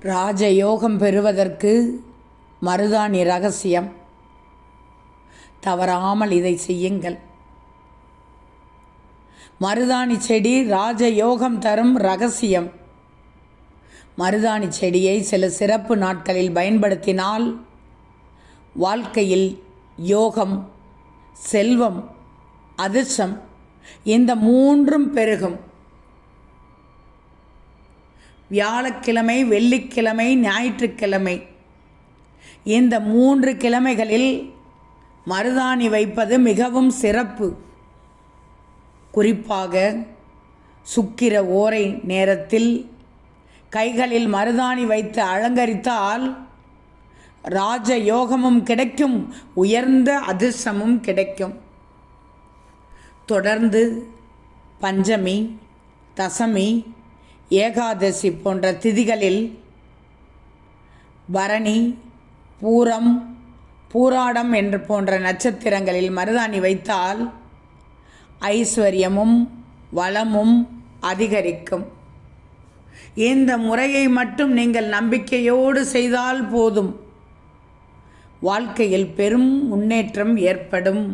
ராஜயோகம் பெறுவதற்கு மருதாணி ரகசியம். தவறாமல் இதை செய்யுங்கள். மருதாணி செடி ராஜயோகம் தரும் ரகசியம். மருதாணி செடியை சில சிறப்பு நாட்களில் பயன்படுத்தினால் வாழ்க்கையில் யோகம், செல்வம், அதிர்ஷ்டம் இந்த மூன்றும் பெருகும். வியாழக்கிழமை, வெள்ளிக்கிழமை, ஞாயிற்றுக்கிழமை இந்த 3 கிழமைகளில் மருதாணி வைப்பது மிகவும் சிறப்பு. குறிப்பாக சுக்கிர ஓரை நேரத்தில் கைகளில் மருதாணி வைத்து அலங்கரித்தால் ராஜ யோகமும் கிடைக்கும், உயர்ந்த அதிர்ஷ்டமும் கிடைக்கும். தொடர்ந்து பஞ்சமி, தசமி, ஏகாதசி போன்ற திதிகளில் பரணி, பூரம், பூராடம் என்று போன்ற நட்சத்திரங்களில் மருதாணி வைத்தால் ஐஸ்வர்யமும் வளமும் அதிகரிக்கும். இந்த முறையை மட்டும் நீங்கள் நம்பிக்கையோடு செய்தால் போதும், வாழ்க்கையில் பெரும் முன்னேற்றம் ஏற்படும்.